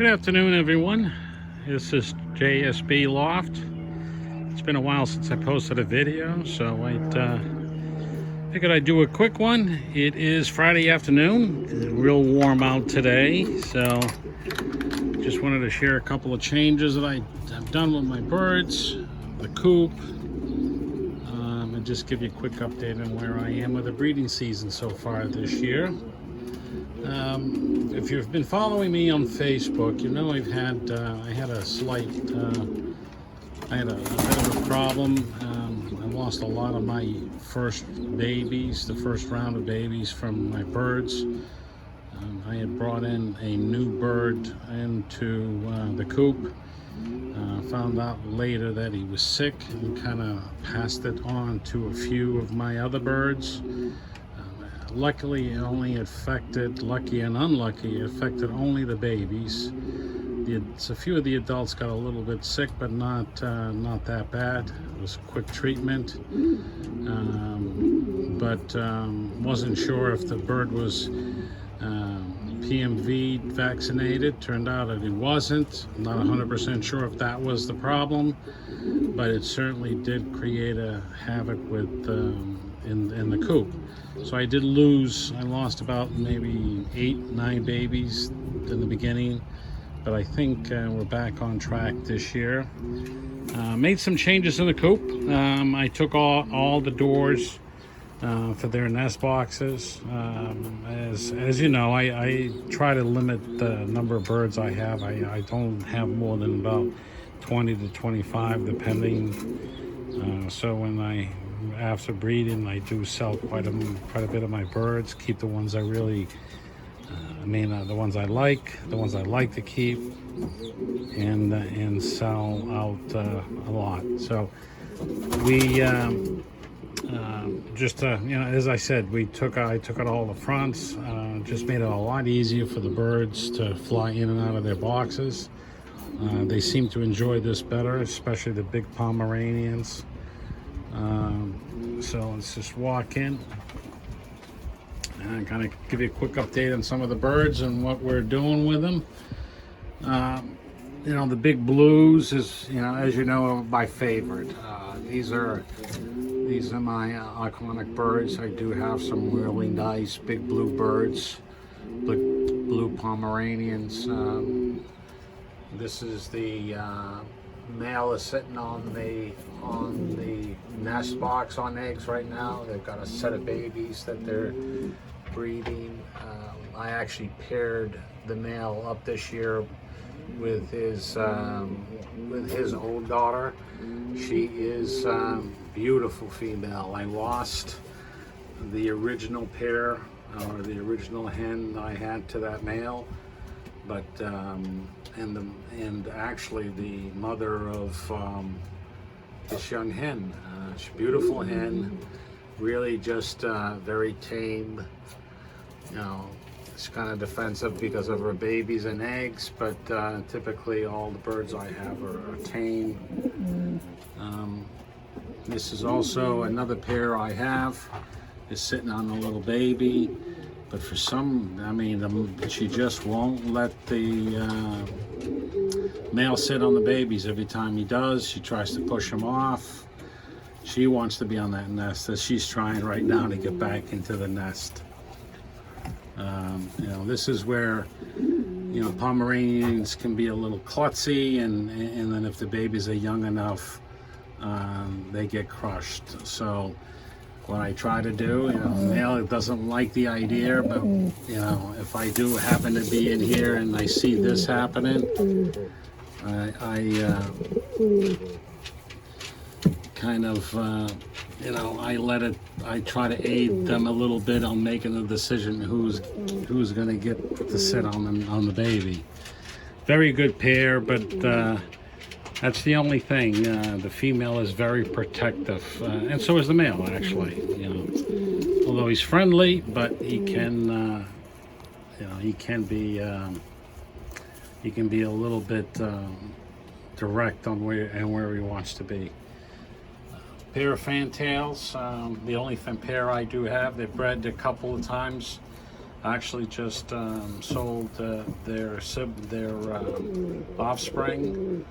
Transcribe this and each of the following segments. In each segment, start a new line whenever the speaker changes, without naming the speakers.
afternoon, everyone. This is JSB Loft. It's been a while since I posted a video, so I figured I'd do a quick one. It is Friday afternoon. It's real warm out today, so just wanted to share a couple of changes that I've done with my birds, the coop, and just give you a quick update on where I am with the breeding season so far this year. If you've been following me on Facebook, you know I had a bit of a problem. I lost a lot of my first babies, the first round of babies from my birds. I had brought in a new bird into the coop. Found out later that he was sick and kind of passed it on to a few of my other birds. Luckily, it only affected, lucky and unlucky, it affected only the babies. A few of the adults got a little bit sick, but not that bad. It was a quick treatment, but wasn't sure if the bird was PMV vaccinated. Turned out that it wasn't. Not 100% sure if that was the problem, but it certainly did create a havoc with in the coop. So I lost about maybe 8-9 babies in the beginning, but I think we're back on track this year. Made some changes in the coop. I took all the doors for their nest boxes. As you know, I try to limit the number of birds I have. I don't have more than about 20 to 25 depending. So after breeding, I do sell quite a bit of my birds, keep the ones I really the ones I like to keep, and sell out a lot. So we as I said, I took out all the fronts, just made it a lot easier for the birds to fly in and out of their boxes. They seem to enjoy this better, especially the big Pomeranians. So let's just walk in and kind of give you a quick update on some of the birds and what we're doing with them. The big blues is, as you know, my favorite. These are my iconic birds. I do have some really nice big blue birds, blue Pomeranians. This is the male is sitting on the nest box on eggs right now. They've got a set of babies that they're breeding. I actually paired the male up this year with his old daughter. She is beautiful female. I lost the original pair, or the original hen I had to that male, but and actually the mother of this young hen. She's a beautiful hen, really just very tame. It's kind of defensive because of her babies and eggs, but typically all the birds I have are tame. This is also another pair I have, is sitting on a little baby, but for she just won't let the male sit on the babies. Every time he does, she tries to push him off. She wants to be on that nest, as she's trying right now to get back into the nest. This is where Pomeranians can be a little klutzy, and then if the babies are young enough, they get crushed. So what I try to do, male doesn't like the idea, but if I do happen to be in here and I see this happening, I I try to aid them a little bit on making the decision who's going to get to sit on the baby. Very good pair, but that's the only thing. The female is very protective, and so is the male, actually. Although he's friendly, but he can be a little bit direct on where he wants to be. Pair of fantails, the only pair I do have. They've bred a couple of times Actually just sold their offspring.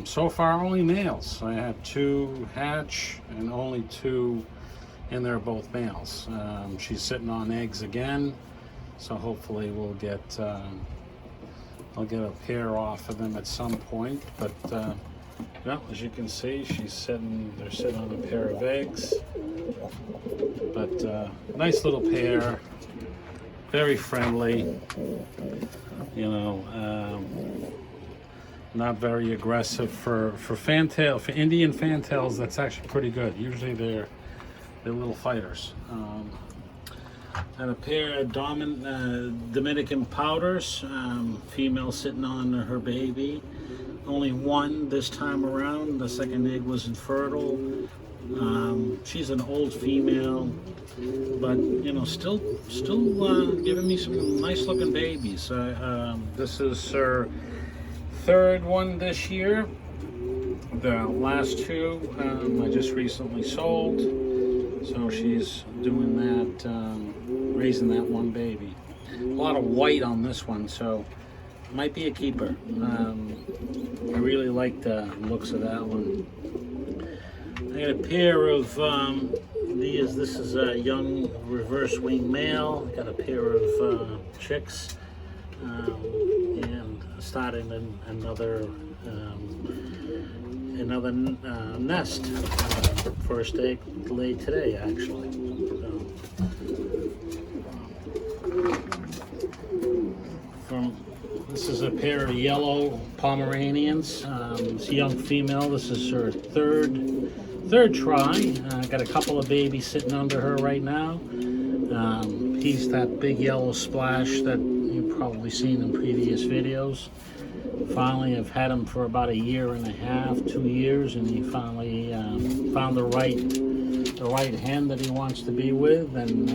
So far only males. I had 2 hatch and only 2, and they're both males. She's sitting on eggs again, so hopefully we'll get I'll get a pair off of them at some point. But well, as you can see, they're sitting on a pair of eggs. But nice little pair, very friendly, you know, not very aggressive for Indian fantails. That's actually pretty good. Usually they're little fighters. And a pair of Dominican powders, female sitting on her baby. Only one this time around. The second egg was infertile. She's an old female, but you know, still giving me some nice looking babies. This is her 3rd one this year. The last 2 I just recently sold, so she's doing that, raising that one baby. A lot of white on this one, so might be a keeper. I really like the looks of that one. I got a pair of these. This is a young reverse wing male. I got a pair of chicks, and starting another nest. First egg laid today, actually. This is a pair of yellow Pomeranians. It's a young female. This is her third try. Got a couple of babies sitting under her right now. He's that big yellow splash that you've probably seen in previous videos. Finally, I've had him for about 1.5 years, 2 years, and he finally found the right hen that he wants to be with, and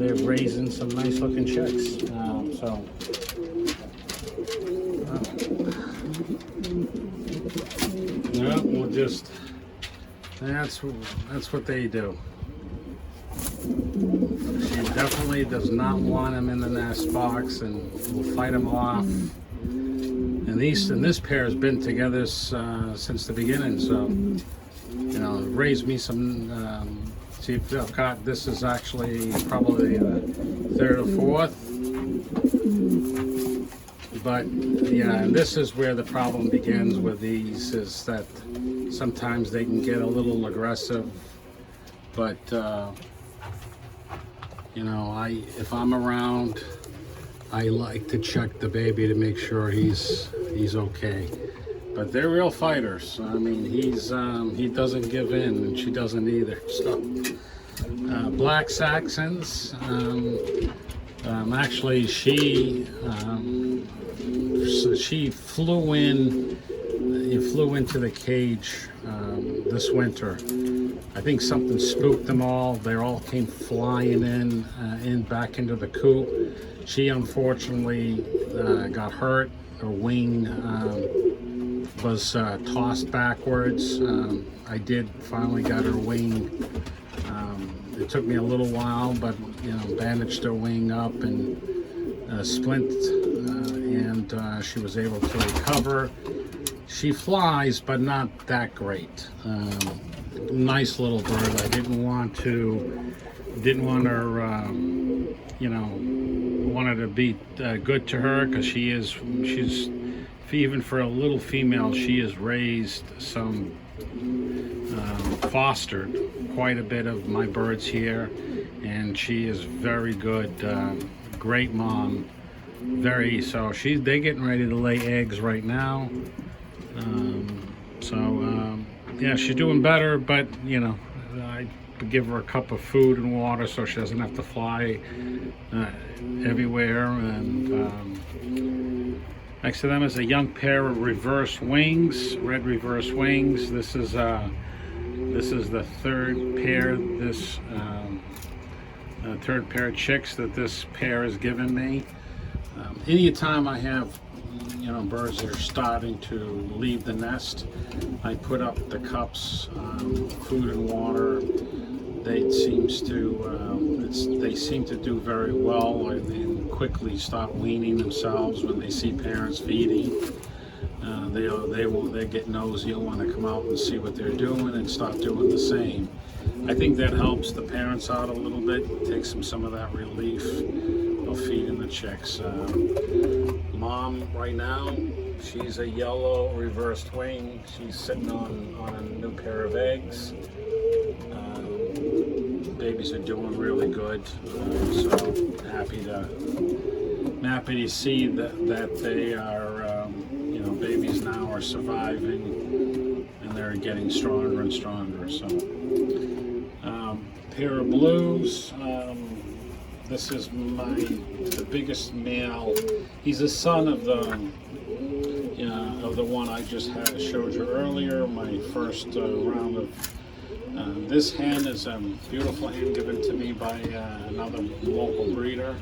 they're raising some nice looking chicks. Yeah, we'll just, that's what they do. She definitely does not want him in the nest box, and will fight him off. And this pair has been together since the beginning, so you know, raised me some. See, I've got, this is actually probably the 3rd or 4th. But yeah, and this is where the problem begins with these, is that sometimes they can get a little aggressive. But you know, if I'm around, I like to check the baby to make sure he's okay. But they're real fighters. I mean, he doesn't give in, and she doesn't either. So, Black Saxons. Actually, she flew into the cage this winter. I think something spooked them all. They all came flying in back into the coop. She unfortunately got hurt. Her wing was tossed backwards. I did finally got her wing. It took me a little while, but you know, bandaged her wing up and splint, and she was able to recover. She flies, but not that great. Nice little bird. I didn't want her, you know, wanted to be good to her, because she's even for a little female, she has raised some, fostered quite a bit of my birds here, and she is very good, great mom. So they're getting ready to lay eggs right now. Yeah, she's doing better, but you know, I give her a cup of food and water so she doesn't have to fly everywhere. And next to them is a young pair of reverse wings, red reverse wings. This is the 3rd pair. This third pair of chicks that this pair has given me. Anytime I have, you know, birds that are starting to leave the nest, I put up the cups, food and water, they seem to do very well and quickly stop weaning themselves when they see parents feeding. They get nosy and want to come out and see what they're doing and start doing the same. I think that helps the parents out a little bit, takes them some of that relief of feeding the chicks. Mom right now, she's a yellow reversed wing. She's sitting on a new pair of eggs. Babies are doing really good, so happy to see that they are, babies now are surviving and they're getting stronger and stronger. So, pair of blues. This is the biggest male. He's a son of the one I just showed you earlier. My first round of this hen is a beautiful hen given to me by another local breeder.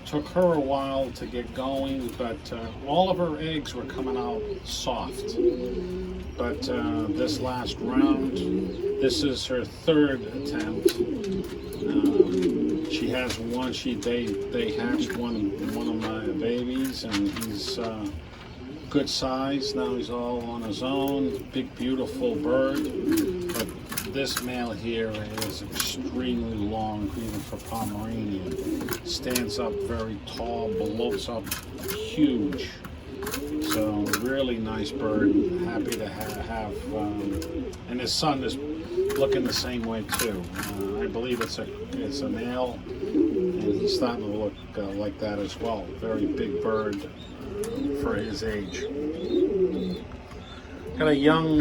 Took her a while to get going, but all of her eggs were coming out soft. But this last round, this is her third attempt. She has one. They hatched one of my babies, and he's good size. Now he's all on his own. Big, beautiful bird. But this male here is extremely long, even for Pomeranian. Stands up very tall, bloats up huge. So really nice bird. Happy to have and his son is looking the same way too. I believe it's a male, and he's starting to look like that as well. Very big bird for his age. Got a young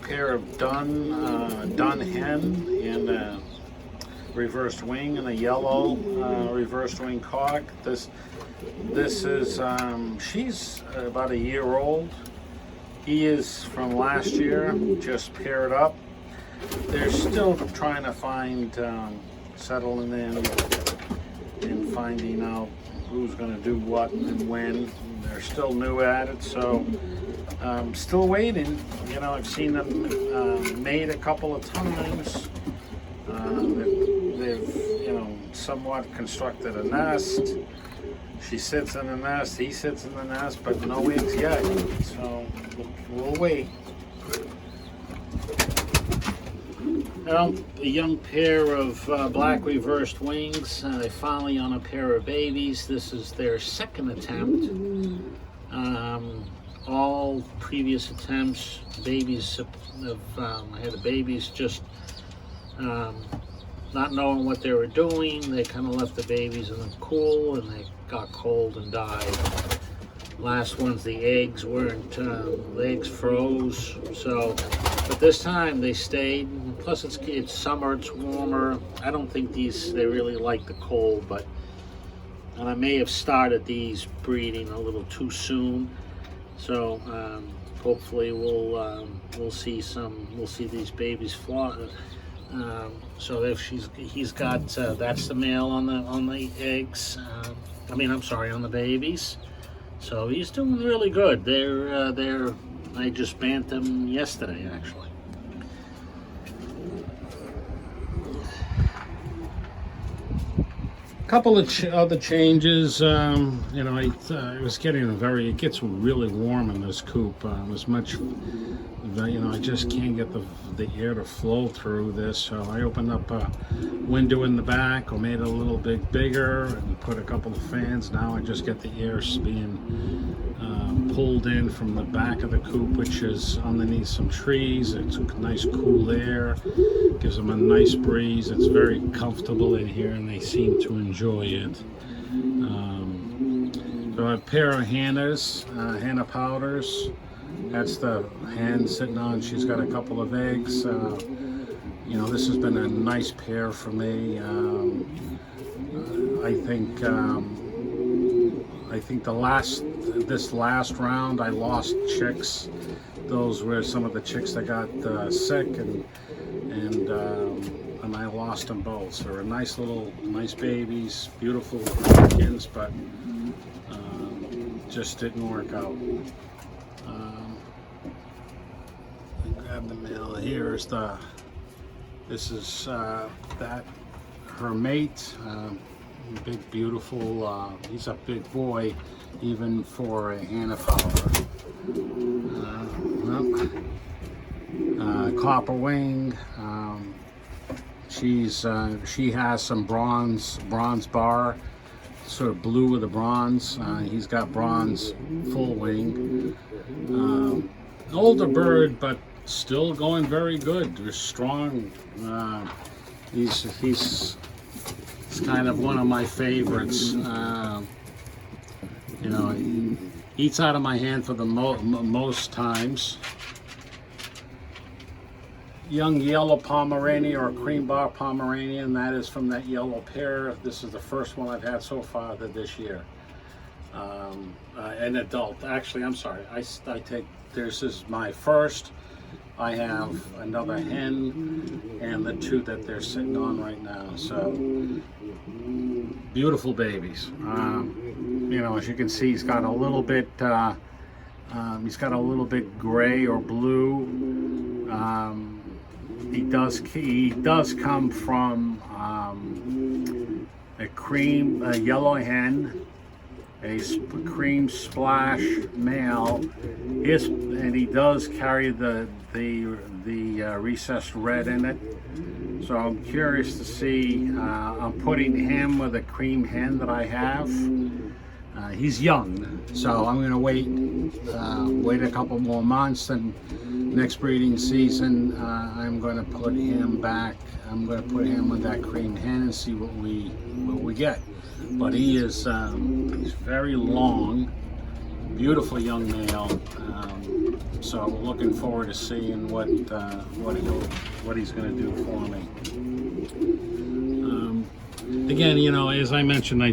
pair of dun hen and a reversed wing and a yellow reversed wing cock. This is she's about a year old. He is from last year, just paired up. They're still trying to find, settling in and finding out who's going to do what and when. They're still new at it, so still waiting. I've seen them mate a couple of times. They've somewhat constructed a nest. She sits in the nest, he sits in the nest, but no eggs yet. So we'll wait. A young pair of black reversed wings. They finally on a pair of babies. This is their second attempt. All previous attempts, babies I had the babies just not knowing what they were doing. They kind of left the babies in the cool, and they got cold and died. Last ones, the eggs weren't, the eggs froze. So, but this time they stayed. Plus, it's summer, it's warmer. I don't think they really like the cold, and I may have started these breeding a little too soon. So hopefully we'll see these babies fly. So if he's got that's the male on the eggs. On the babies. So he's doing really good. I just banned them yesterday actually. Couple of other changes. It gets really warm in this coop. As much, I just can't get the air to flow through this. So I opened up a window in the back, or made it a little bit bigger, and put a couple of fans. Now I just get the air being pulled in from the back of the coop, which is underneath some trees. It's nice cool air. Gives them a nice breeze. It's very comfortable in here, and they seem to enjoy it. So a pair of Hannah powders. That's the hen sitting on. She's got a couple of eggs. This has been a nice pair for me. I think this last round I lost chicks. Those were some of the chicks that got sick, and I lost them both. So they're nice babies, beautiful chickens, but just didn't work out. grab the male. Here's this is that her mate. Big, beautiful. He's a big boy, even for a Hannafauer. Copper wing. She has some bronze bar, sort of blue with a bronze. He's got bronze full wing. Older bird, but still going very good. They're strong. He's kind of one of my favorites. You know, he eats out of my hand for the most times. Young yellow Pomeranian or cream bar Pomeranian, that is from that yellow pair. This is the first one I've had so far this year. An adult. Actually, I'm sorry. This is my first. I have another hen and the two that they're sitting on right now. So beautiful babies. You know, as you can see, he's got a little bit gray or blue. He does come from a yellow hen, a cream splash male, and he does carry the recessed red in it. So I'm curious to see. I'm putting him with a cream hen that I have. He's young, so I'm going to wait a couple more months, and next breeding season I'm going to put him back. I'm going to put him with that cream hen and see what we get. But he is he's very long, beautiful young male. So looking forward to seeing what he's going to do for me. Again, you know, as I mentioned, my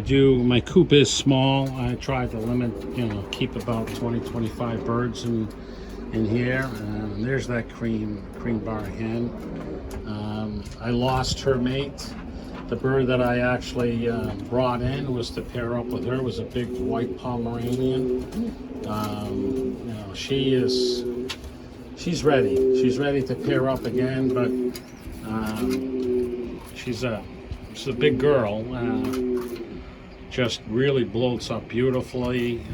coop is small. I tried to limit, you know, keep about 20-25 birds in here. There's that cream bar hen. I lost her mate. The bird that I actually brought in was to pair up with her, was a big white Pomeranian. You know, she's ready. She's ready to pair up again, but she's a big girl. Just really bloats up beautifully.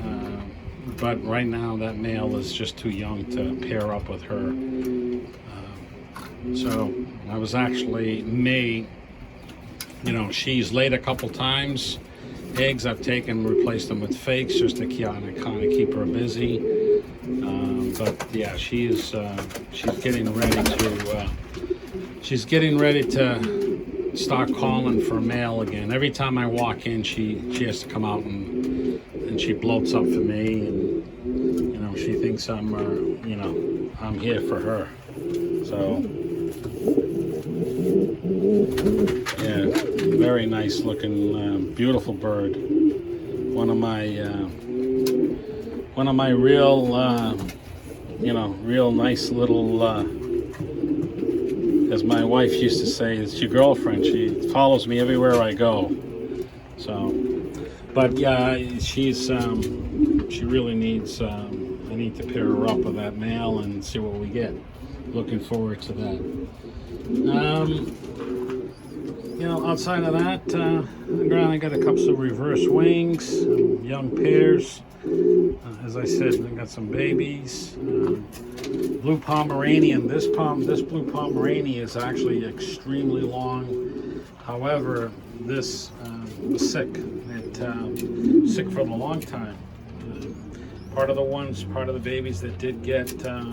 But right now that male is just too young to pair up with her. So I was actually you know, she's laid a couple times. Eggs I've taken, replaced them with fakes just to kind of keep her busy. But yeah, she's getting ready to start calling for a male again. Every time I walk in, she has to come out and she bloats up for me, and you know, she thinks I'm here for her. So yeah, very nice looking, beautiful bird. One of my real, real nice little, as my wife used to say, it's your girlfriend. She follows me everywhere I go. So, but yeah, she really needs, I need to pair her up with that male and see what we get. Looking forward to that. You know, outside of that, I got a couple of reverse wings, young pairs. As I said, I got some babies. Blue Pomeranian. This blue Pomeranian is actually extremely long. However, this was sick. Sick for a long time. Part of the babies that did get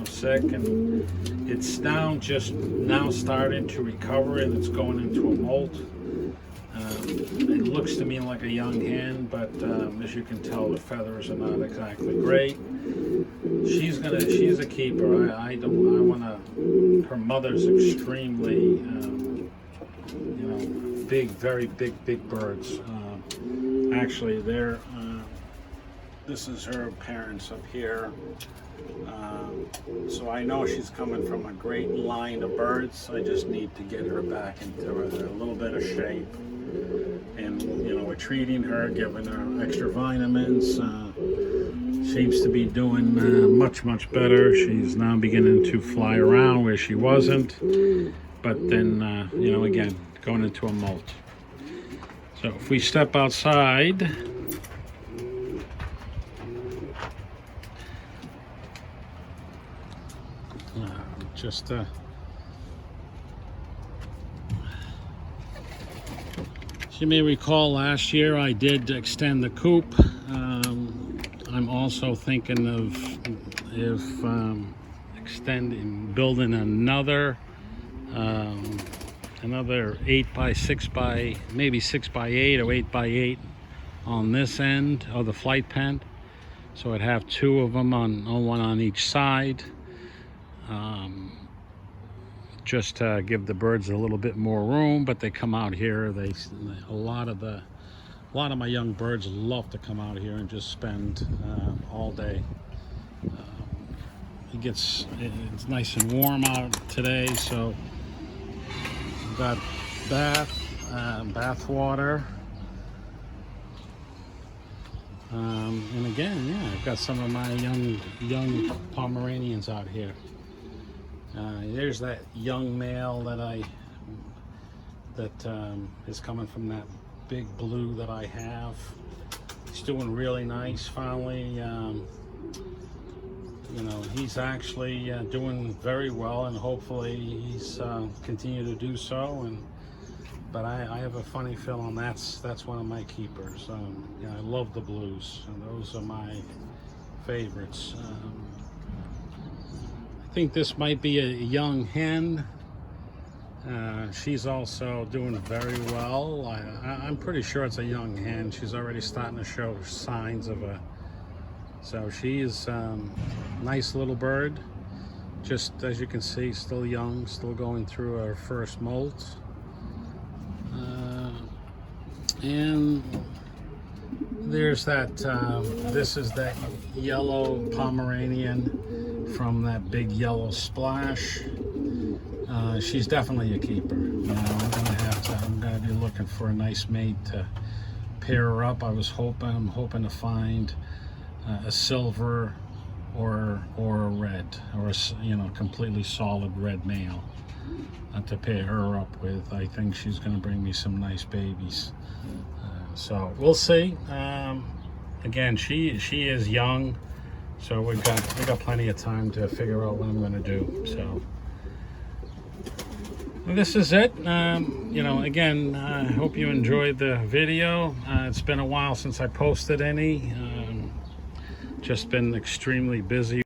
sick, and it's just now starting to recover, and it's going into a molt. It looks to me like a young hen, but as you can tell, the feathers are not exactly great. She's a keeper. Her mother's extremely, big, very big birds. Actually, this is her parents up here. So I know she's coming from a great line of birds. I just need to get her back into a little bit of shape. And, we're treating her, giving her extra vitamins. seems to be doing much better. She's now beginning to fly around where she wasn't, but then you know, again, going into a molt. So if we step outside, just you may recall last year I did extend the coop. I'm also thinking of building another 8 by 6 by maybe 6 by 8 or 8 by 8 on this end of the flight pen. So I'd have two of them on one on each side. Just to give the birds a little bit more room, but they come out here. A lot of my young birds love to come out here and just spend all day. It's nice and warm out today, so we've got bath water, and again, yeah, I've got some of my young Pomeranians out here. There's that young male that is coming from that big blue that I have. He's doing really nice. Finally, you know, he's actually doing very well, and hopefully he's continue to do so. But I have a funny feeling that's one of my keepers. You know, I love the blues, and those are my favorites. I think this might be a young hen. She's also doing very well. I'm pretty sure it's a young hen. She's already starting to show signs of so she's nice little bird. Just as you can see, still young, still going through her first molt. And there's that, this is that yellow Pomeranian from that big yellow splash. She's definitely a keeper. You know, I'm gonna be looking for a nice mate to pair her up. I'm hoping to find a silver or a red, or a, you know, completely solid red male to pair her up with. I think she's gonna bring me some nice babies. So we'll see. Again, she is young. So we got plenty of time to figure out what I'm going to do. So this is it. You know, again, I hope you enjoyed the video. It's been a while since I posted any. Just been extremely busy